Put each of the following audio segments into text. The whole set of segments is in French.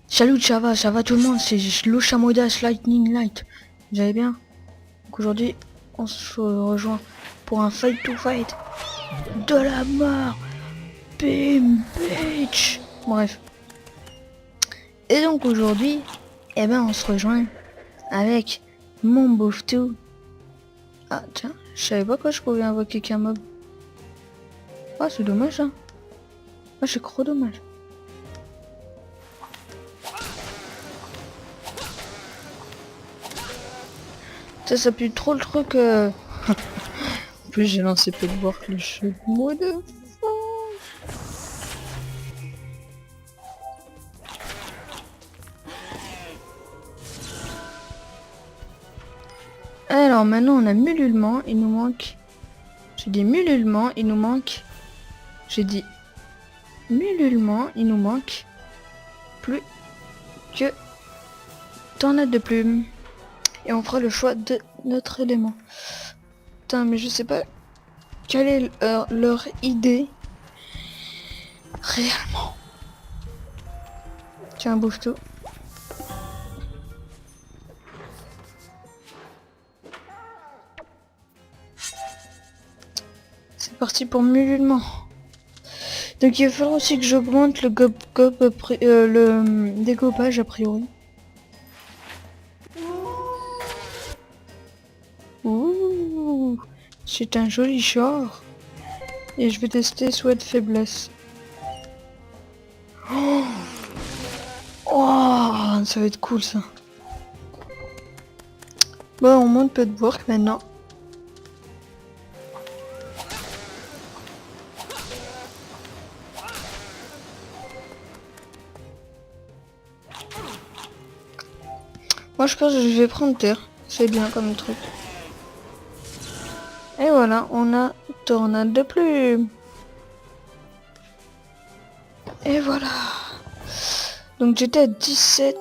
Salut, ça va tout le monde, c'est Lushamodas Lightning Light. Vous allez bien? Donc aujourd'hui, on se rejoint pour un fight to fight de la mort. Bim, bitch. Bref. Et donc aujourd'hui, eh ben on se rejoint avec mon bouffetou. Ah tiens, je savais pas que je pouvais invoquer qu'un mob. Ah c'est dommage hein. Ah c'est trop dommage. Ça pue trop le truc. En plus j'ai lancé peu de voir le jeu de mots de fou. Alors maintenant on a Mululement, il nous manque. J'ai dit Mululement, il nous manque. J'ai dit Mululement, il nous manque plus que tornade de plumes. Et on fera le choix de notre élément. Putain mais je sais pas quelle est leur idée réellement. Tiens bouffe tout. C'est parti pour Mululement. Donc il va falloir aussi que j'augmente le le découpage a priori. Ouh, c'est un joli genre. Et je vais tester souhait de faiblesse. Oh, ça va être cool ça. Bon, on monte peu de work maintenant. Moi je pense que je vais prendre terre. C'est bien comme truc. Et voilà, on a tornade de plumes. Et voilà. Donc j'étais à 17.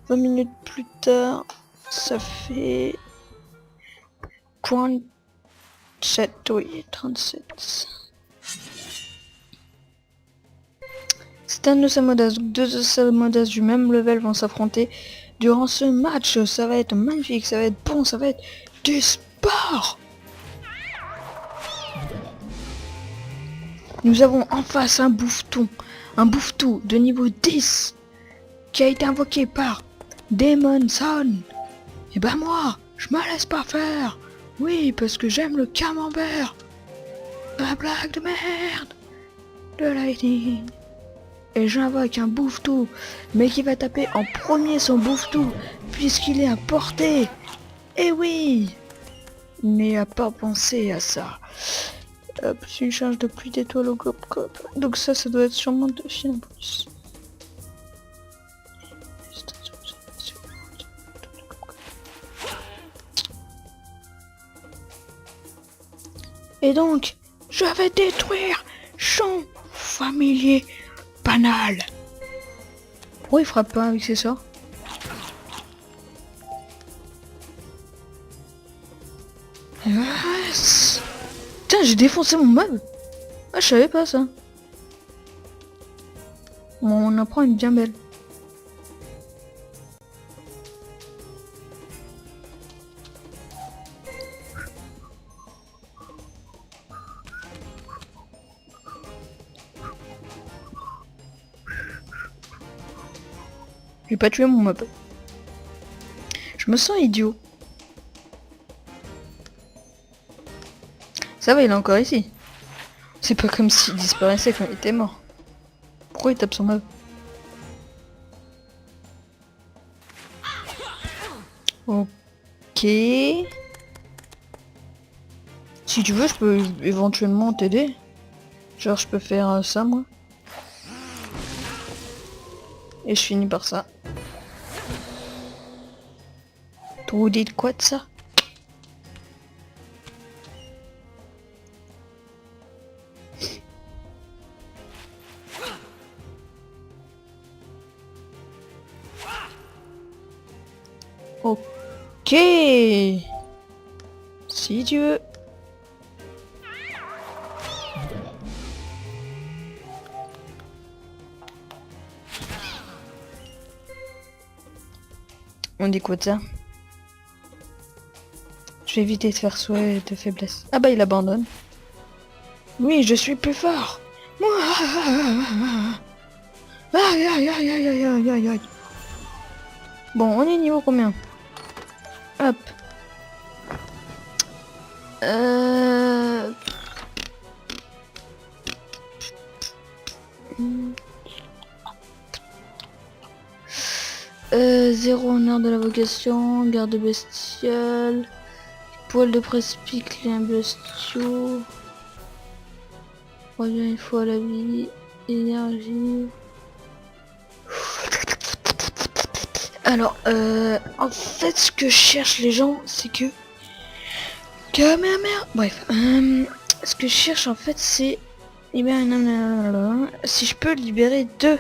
20 minutes plus tard, ça fait 37, oui, 37. C'est un Osamodas, donc deux Osamodas du même level vont s'affronter durant ce match. Ça va être magnifique, ça va être bon, ça va être du sport. Nous avons en face un bouffetou de niveau 10 qui a été invoqué par Demon Son. Et ben moi, je me laisse pas faire. Oui, parce que j'aime le camembert. La blague de merde de Lightning. Et j'invoque un bouffetou, mais qui va taper en premier son bouffetou, puisqu'il est à portée. Et oui, il n'y a pas pensé à ça. Hop, c'est une charge de pluie d'étoiles au cop. Donc ça doit être sûrement 2 filles en plus. Et donc, je vais détruire son familier banal. Pourquoi il frappe pas avec ses sorts? Yes. Putain, j'ai défoncé mon mob. Ah, je savais pas ça. On en prend une bien belle. J'ai pas tué mon mob. Je me sens idiot. Ça va, il est encore ici. C'est pas comme s'il disparaissait quand il était mort. Pourquoi il tape son mob? Ok. Si tu veux, je peux éventuellement t'aider. Genre, je peux faire ça, moi. Et je finis par ça. Trop dit de quoi de ça? Ok. Si tu veux. On dit quoi de ça? Je vais éviter de faire souhait de faiblesse. Ah bah il abandonne. Oui, je suis plus fort. Aïe aïe aïe aïe aïe aïe aïe aïe. Bon, on est niveau combien? Hop. Euh... 0 honneur de la vocation, garde bestiale, poil de précipice, client bestiaux, revient une fois à la vie, énergie. Alors, en fait, ce que cherchent les gens, c'est que ma mère. Bref, ce que je cherche en fait, c'est si je peux libérer 2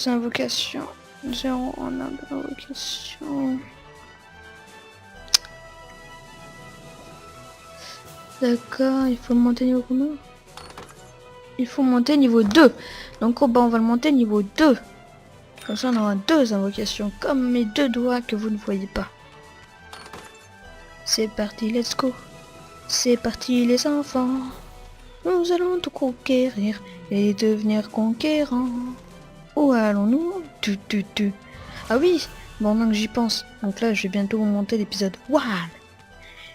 invocations. 0 en un de l'invocation. D'accord, il faut monter niveau combien? Il faut monter niveau 2. Donc oh, bah, on va le monter niveau 2. Comme ça on aura 2 invocations, comme mes 2 doigts que vous ne voyez pas. C'est parti, let's go. C'est parti les enfants. Nous allons tout conquérir et devenir conquérants. Où allons-nous? Ah oui, bon donc j'y pense. Donc là je vais bientôt vous monter l'épisode 1.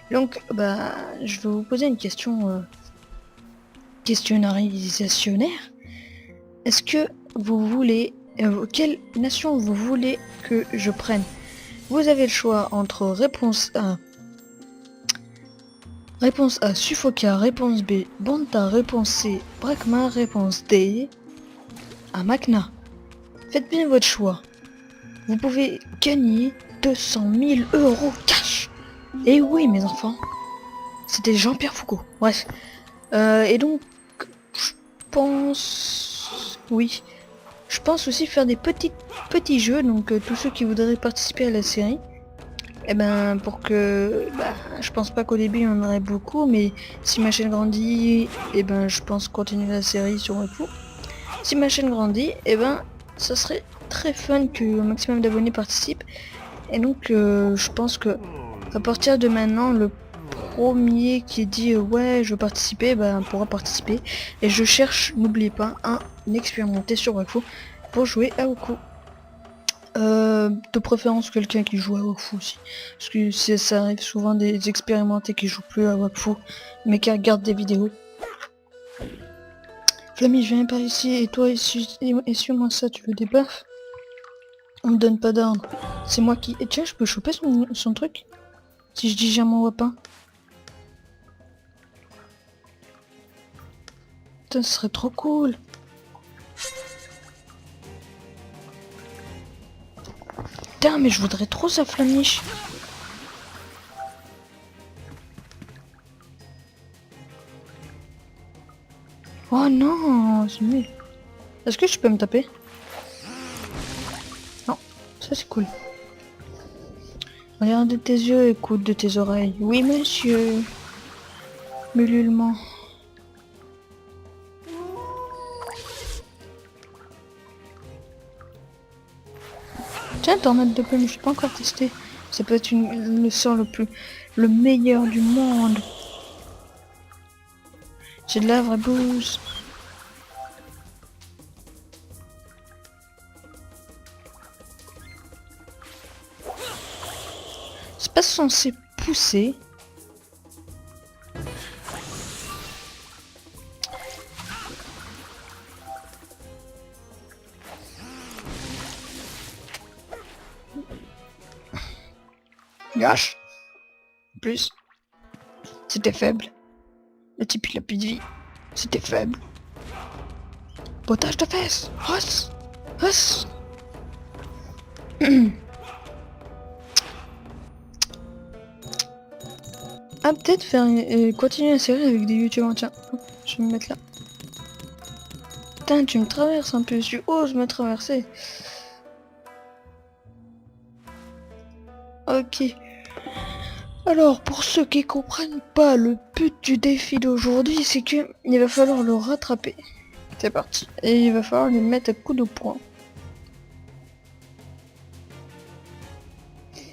Donc bah je vais vous poser une question questionnarisationnaire. Est-ce que vous voulez quelle nation vous voulez que je prenne? Vous avez le choix entre réponse A, Suffoca, réponse B, Banta, réponse C, Brakma, réponse D, Amakna. Faites bien votre choix. Vous pouvez gagner 200 000 € cash. Et oui mes enfants, c'était Jean-Pierre Foucault. Bref. Et donc, je pense... Oui. Je pense aussi faire des petits jeux, donc tous ceux qui voudraient participer à la série. Et ben pour que... je pense pas qu'au début il y en aurait beaucoup, mais si ma chaîne grandit, et ben je pense continuer la série sur Wakfu. Si ma chaîne grandit, et ben ça serait très fun que un maximum d'abonnés participent. Et donc je pense que à partir de maintenant, le premier qui dit ouais je veux participer, pourra participer. Et je cherche, n'oubliez pas, un expérimenté sur Wakfu pour jouer à Wakfu. De préférence quelqu'un qui joue à Wakfu aussi. Parce que ça arrive souvent des expérimentés qui jouent plus à Wakfu, mais qui regardent des vidéos. Flammy, je viens par ici et toi essuie-moi ça, tu veux des baffes? On me donne pas d'ordre. C'est moi qui... Et tiens, je peux choper son truc? Si je dis j'ai mon repas. Putain, ce serait trop cool. Putain, mais je voudrais trop ça, Flamiche. Oh non, c'est nul. Est-ce que je peux me taper? Non, ça c'est cool. Regarde de tes yeux, écoute de tes oreilles. Oui, monsieur. Mululement. Tiens, tornade de plume, je n'ai pas encore testé. Ça peut être le sort le meilleur du monde. J'ai de la vraie bouse. C'est pas censé pousser. Gâche. Plus. C'était faible. Le type il a plus de vie. C'était faible. Potage de fesses. Os. Os. Ah, peut-être faire continuer la série avec des youtubeurs. Tiens, hop, je vais me mettre là. Putain, tu me traverses un peu, tu oses me traverser. Ok. Alors, pour ceux qui comprennent pas, le but du défi d'aujourd'hui, c'est que il va falloir le rattraper. C'est parti. Et il va falloir lui mettre un coup de poing.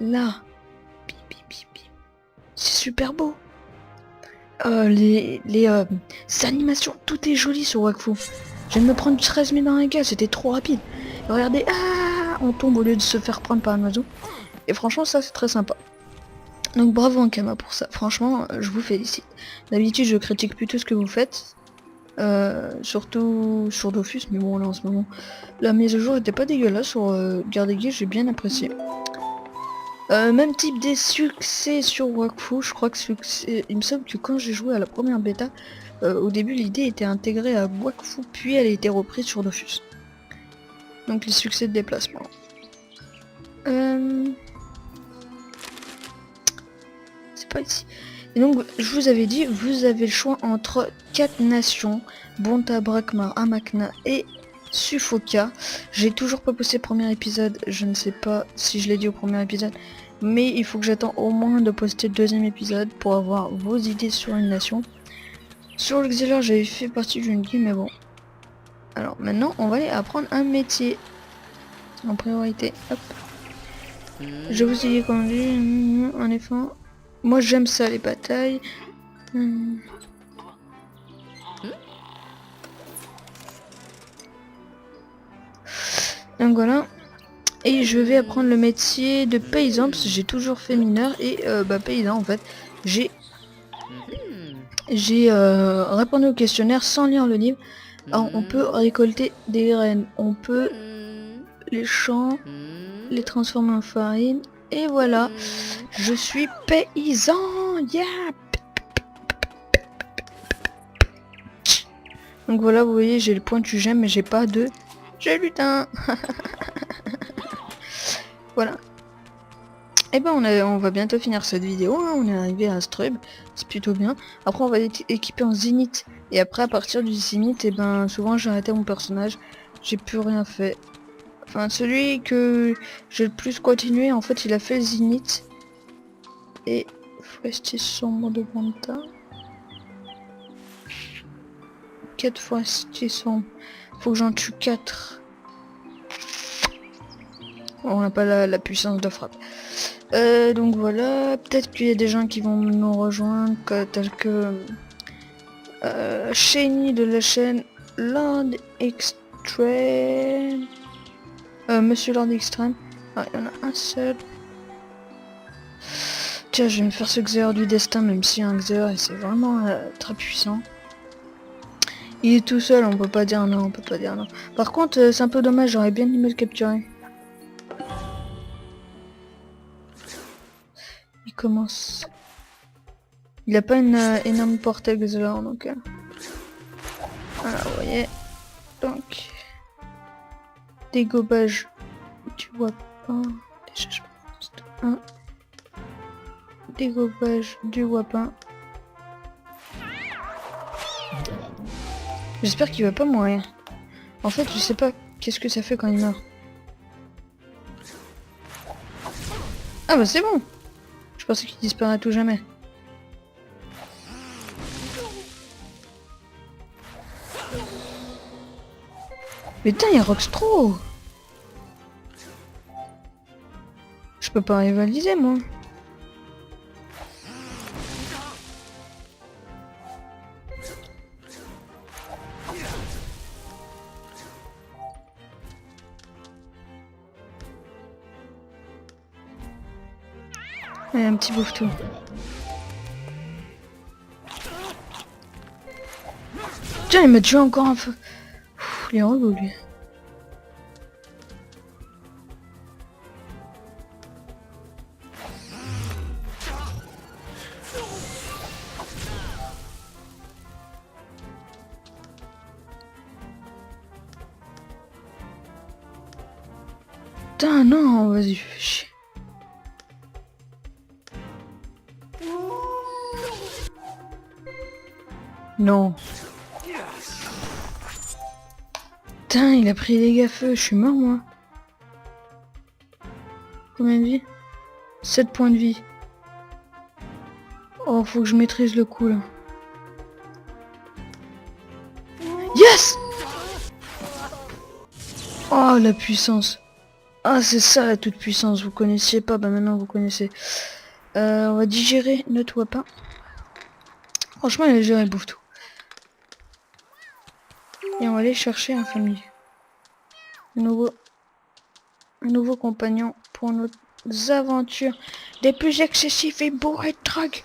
Là. Bim, bim, bim, bim. C'est super beau. Les animations, tout est joli sur Wakfu. Je viens de me prendre 13 000 dans un gars, c'était trop rapide. Et regardez, on tombe au lieu de se faire prendre par un oiseau. Et franchement, ça c'est très sympa. Donc bravo Ankama pour ça. Franchement, je vous félicite. D'habitude, je critique plutôt ce que vous faites. Surtout sur Dofus, mais bon là en ce moment. La mise à jour était pas dégueulasse sur Gardeguet, j'ai bien apprécié. Même type des succès sur Wakfu, je crois que il me semble que quand j'ai joué à la première bêta, au début l'idée était intégrée à Wakfu, puis elle a été reprise sur Dofus. Donc les succès de déplacement. C'est pas ici. Et donc je vous avais dit, vous avez le choix entre 4 nations, Bonta, Brakmar, Amakna et Suffoka. J'ai toujours pas posté le premier épisode, je ne sais pas si je l'ai dit au premier épisode, mais il faut que j'attends au moins de poster le deuxième épisode pour avoir vos idées sur une nation. Sur l'Exilor, j'avais fait partie d'une game, mais bon. Alors maintenant, on va aller apprendre un métier. En priorité, hop. Je vous ai conduit, en effet. Moi j'aime ça, les batailles. Donc voilà. Et je vais apprendre le métier de paysan, parce que j'ai toujours fait mineur. Et paysan en fait, j'ai répondu au questionnaire sans lire le livre. Alors, on peut récolter des graines, on peut les champs, les transformer en farine. Et voilà, je suis paysan. Yeah. Donc voilà, vous voyez, j'ai le pointu j'aime, mais j'ai pas de... J'ai lutin. Voilà. Et ben on va bientôt finir cette vidéo, hein. On est arrivé à Strub, c'est plutôt bien. Après on va être équipé en zénith. Et après à partir du zénith, et ben souvent j'ai arrêté mon personnage. J'ai plus rien fait. Enfin celui que j'ai le plus continué, en fait il a fait le zénith. Et forestier sombre de Bonta. 4 forestiers sombres. Faut que j'en tue 4. On n'a pas la puissance de frappe. Donc voilà, peut-être qu'il y a des gens qui vont nous rejoindre, tels que Shani de la chaîne Lord Extreme. Monsieur Lord Extreme. Ah, il y en a un seul. Tiens, je vais me faire ce Xer du destin, même si un Xer et c'est vraiment très puissant. Il est tout seul, on peut pas dire non, on peut pas dire non. Par contre, c'est un peu dommage, j'aurais bien aimé le capturer. Il commence. Il a pas une énorme portée Xer, donc... Voilà, vous voyez. Donc... Dégobage du wapin. Déjà, je pense... 1. Dégobage du wapin. J'espère qu'il va pas mourir. En fait, je sais pas qu'est-ce que ça fait quand il meurt. Ah bah c'est bon. Je pensais qu'il disparaît à tout jamais. Mais putain, il y a Roxtro. Je peux pas rivaliser, moi. Allez, un petit bouffe-tout. Tiens, il m'a tué encore un feu. Il est relou, lui. Putain, non, vas-y, fais chier. Non. Putain, il a pris les dégâts feu, je suis mort moi. Combien de vie? 7 points de vie. Oh, faut que je maîtrise le coup là. Yes! Oh, la puissance. Ah, c'est ça la toute puissance, vous connaissiez pas, bah maintenant vous connaissez. On va digérer notre wapin. Franchement, il est géré, il bouffe tout. Et on va aller chercher un famille. Un nouveau compagnon pour nos aventures les plus excessives et bourrées de drogue.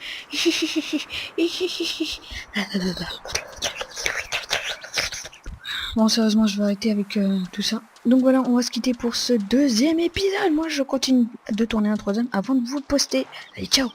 Bon, sérieusement, je vais arrêter avec tout ça. Donc voilà, on va se quitter pour ce deuxième épisode. Moi, je continue de tourner un troisième avant de vous le poster. Allez, ciao!